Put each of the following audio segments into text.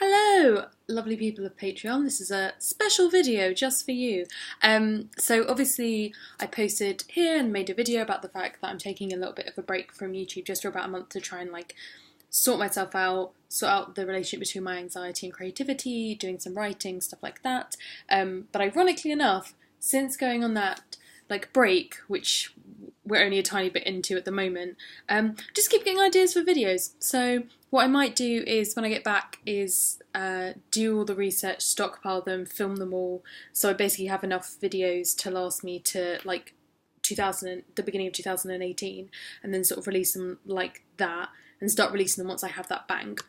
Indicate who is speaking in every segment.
Speaker 1: Hello, lovely people of Patreon. This is a special video just for you. So obviously I posted here and made a video about the fact that I'm taking a little bit of a break from YouTube just for about a month to try and sort myself out, sort out the relationship between my anxiety and creativity, doing some writing, stuff like that. But ironically enough, since going on that break, which we're only a tiny bit into at the moment, just keep getting ideas for videos. So what I might do is when I get back is do all the research, stockpile them, film them all, so I basically have enough videos to last me to the beginning of 2018, and then sort of release them like that and start releasing them once I have that bank.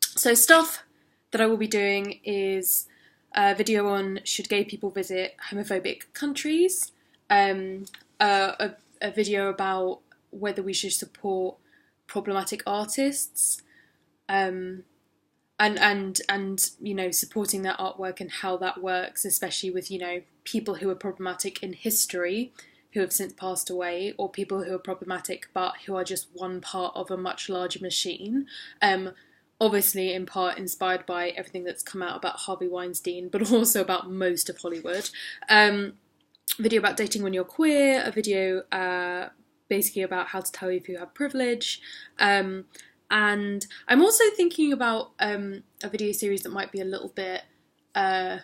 Speaker 1: So stuff that I will be doing is a video on should gay people visit homophobic countries, a video about whether we should support problematic artists, and you know, supporting their artwork and how that works, especially with, you know, people who are problematic in history who have since passed away, or people who are problematic but who are just one part of a much larger machine. Obviously in part inspired by everything that's come out about Harvey Weinstein, but also about most of Hollywood. Video about dating when you're queer, a video basically about how to tell you if you have privilege, and I'm also thinking about a video series that might be a little bit kind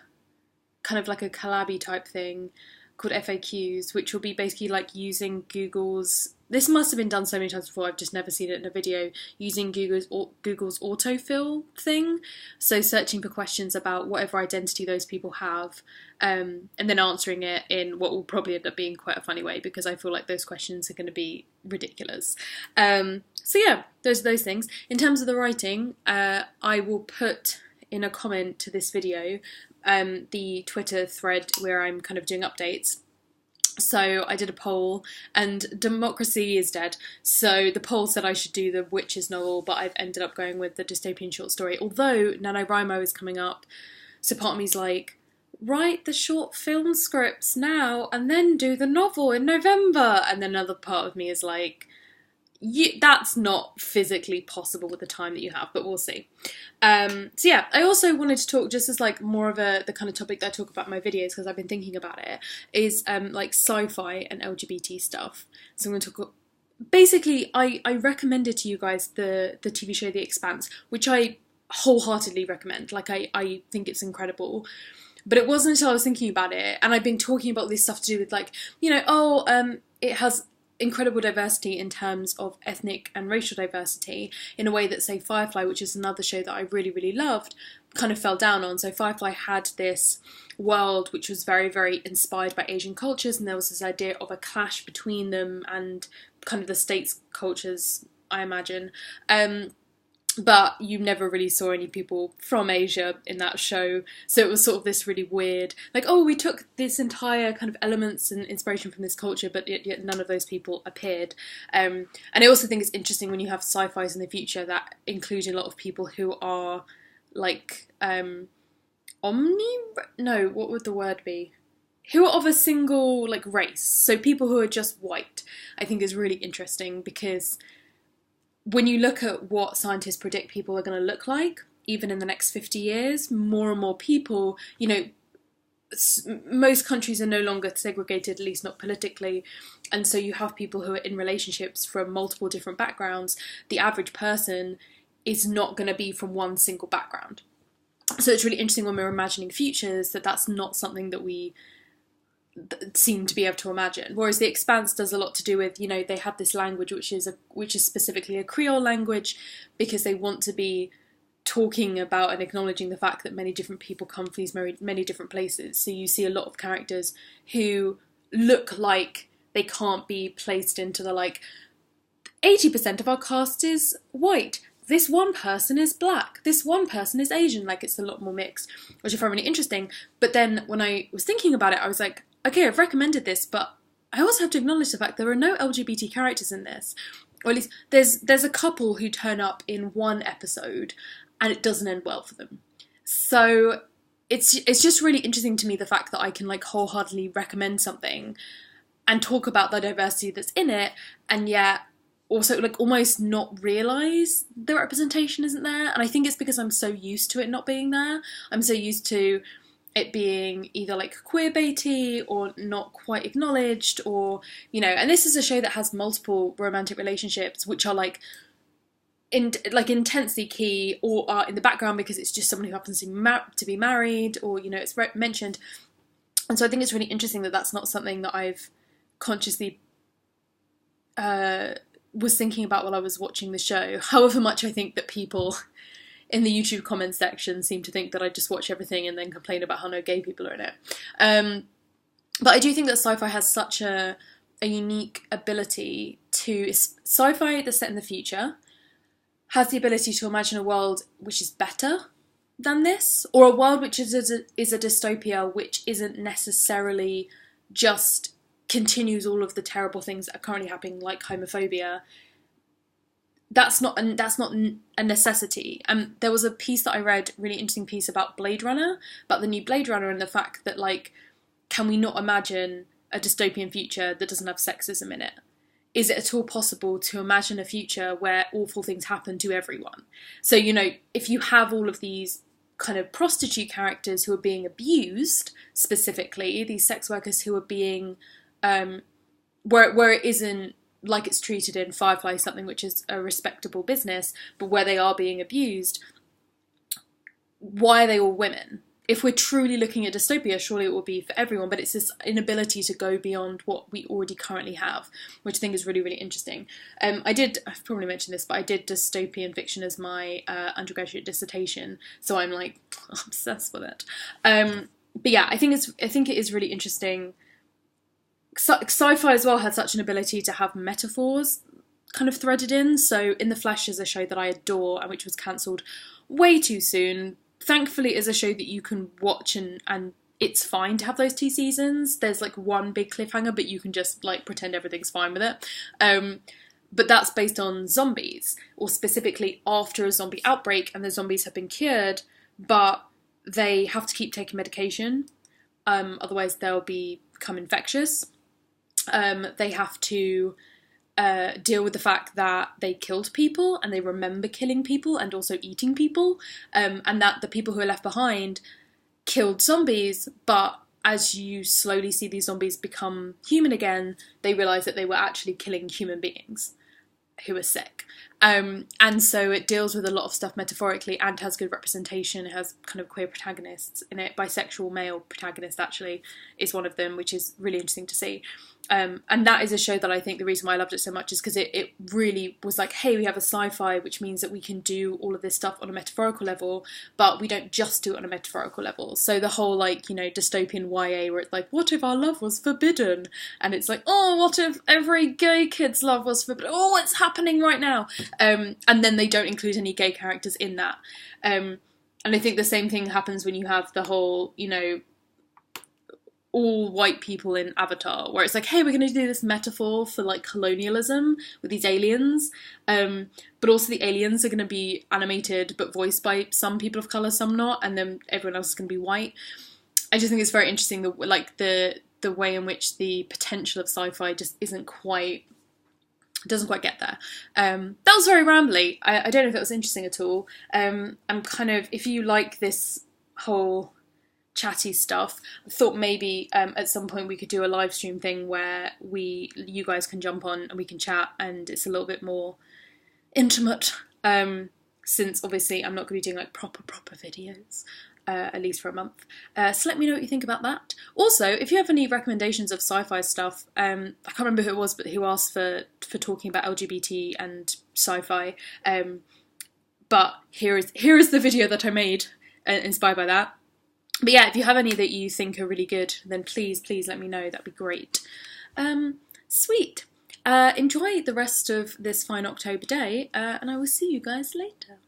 Speaker 1: of like a collabby type thing called FAQs, which will be basically like using Google's, this must have been done so many times before, I've just never seen it in a video, using Google's autofill thing, so searching for questions about whatever identity those people have, and then answering it in what will probably end up being quite a funny way, because I feel like those questions are going to be ridiculous. So yeah, those things. In terms of the writing, I will put in a comment to this video the Twitter thread where I'm kind of doing updates. So I did a poll, and democracy is dead. So the poll said I should do the Witches novel, but I've ended up going with the dystopian short story. Although NaNoWriMo is coming up, so part of me's like, write the short film scripts now and then do the novel in November. And then another part of me is like, that's not physically possible with the time that you have, but we'll see. So yeah, I also wanted to talk, just as like more of the kind of topic that I talk about in my videos, because I've been thinking about it, is like sci-fi and LGBT stuff. So I'm going to talk, basically I recommended to you guys the TV show The Expanse, which I wholeheartedly recommend. Like I think it's incredible. But it wasn't until I was thinking about it, and I've been talking about this stuff to do with like, you know, it has incredible diversity in terms of ethnic and racial diversity in a way that, say, Firefly, which is another show that I really, really loved, kind of fell down on. So Firefly had this world which was very, very inspired by Asian cultures, and there was this idea of a clash between them and kind of the states' cultures, I imagine. But you never really saw any people from Asia in that show, so it was sort of this really weird, like, oh, we took this entire kind of elements and inspiration from this culture, but yet none of those people appeared. And I also think it's interesting when you have sci-fis in the future that include a lot of people who are like what would the word be? Who are of a single like race, so people who are just white, I think is really interesting, because when you look at what scientists predict people are going to look like, even in the next 50 years, more and more people, you know, most countries are no longer segregated, at least not politically, and so you have people who are in relationships from multiple different backgrounds. The average person is not going to be from one single background. So it's really interesting when we're imagining futures that that's not something that we seem to be able to imagine. Whereas The Expanse does a lot to do with, you know, they have this language which is specifically a Creole language, because they want to be talking about and acknowledging the fact that many different people come from these many different places. So you see a lot of characters who look like they can't be placed into the like 80% of our cast is white, this one person is black, this one person is Asian. Like, it's a lot more mixed, which I find really interesting. But then when I was thinking about it, I was like, okay, I've recommended this, but I also have to acknowledge the fact there are no LGBT characters in this. Or at least there's a couple who turn up in one episode and it doesn't end well for them. So it's just really interesting to me, the fact that I can like wholeheartedly recommend something and talk about the diversity that's in it, and yet also like almost not realise the representation isn't there. And I think it's because I'm so used to it not being there. I'm so used to it being either like queerbaity or not quite acknowledged, or, you know, and this is a show that has multiple romantic relationships which are like intensely key, or are in the background because it's just someone who happens to be married, or, you know, it's mentioned. And so I think it's really interesting that that's not something that I've consciously was thinking about while I was watching the show. However much I think that people in the YouTube comments section seem to think that I just watch everything and then complain about how no gay people are in it. But I do think that sci-fi has such a unique ability to... Sci-fi that's set in the future has the ability to imagine a world which is better than this, or a world which is a dystopia which isn't necessarily just continues all of the terrible things that are currently happening, like homophobia. That's not a necessity. There was a piece that I read, really interesting piece about Blade Runner, about the new Blade Runner, and the fact that, like, can we not imagine a dystopian future that doesn't have sexism in it? Is it at all possible to imagine a future where awful things happen to everyone? So, you know, if you have all of these kind of prostitute characters who are being abused, specifically, these sex workers who are being, where it isn't like it's treated in Firefly, something which is a respectable business, but where they are being abused, why are they all women? If we're truly looking at dystopia, surely it will be for everyone, but it's this inability to go beyond what we already currently have, which I think is really, really interesting. I've probably mentioned this, but I did dystopian fiction as my undergraduate dissertation, so I'm like obsessed with it. But yeah, I think it is really interesting. Sci-fi as well had such an ability to have metaphors kind of threaded in. So In the Flesh is a show that I adore and which was cancelled way too soon. Thankfully, it is a show that you can watch and it's fine to have those 2 seasons. There's like one big cliffhanger, but you can just like pretend everything's fine with it. But that's based on zombies, or specifically after a zombie outbreak and the zombies have been cured, but they have to keep taking medication. Otherwise they'll become infectious. They have to deal with the fact that they killed people and they remember killing people and also eating people, and that the people who are left behind killed zombies, but as you slowly see these zombies become human again, they realise that they were actually killing human beings who are sick. And so it deals with a lot of stuff metaphorically and has good representation. It has kind of queer protagonists in it. Bisexual male protagonist actually is one of them, which is really interesting to see. And that is a show that I think the reason why I loved it so much is because it really was like, hey, we have a sci-fi, which means that we can do all of this stuff on a metaphorical level, but we don't just do it on a metaphorical level. So the whole, like, you know, dystopian YA where it's like, what if our love was forbidden? And it's like, oh, what if every gay kid's love was forbidden? Oh, it's happening right now. And then they don't include any gay characters in that. And I think the same thing happens when you have the whole, you know, all white people in Avatar, where it's like, hey, we're going to do this metaphor for like colonialism with these aliens, but also the aliens are going to be animated but voiced by some people of colour, some not, and then everyone else is going to be white. I just think it's very interesting the way in which the potential of sci-fi just doesn't quite get there. That was very rambly. I don't know if that was interesting at all. I'm kind of, if you like this whole chatty stuff, I thought maybe at some point we could do a live stream thing where you guys can jump on and we can chat, and it's a little bit more intimate, since obviously I'm not going to be doing like proper videos, at least for a month. So let me know what you think about that. Also, if you have any recommendations of sci-fi stuff, I can't remember who it was, but who asked for talking about LGBT and sci-fi, but here is the video that I made inspired by that. But yeah, if you have any that you think are really good, then please let me know. That'd be great. Sweet. Enjoy the rest of this fine October day, and I will see you guys later.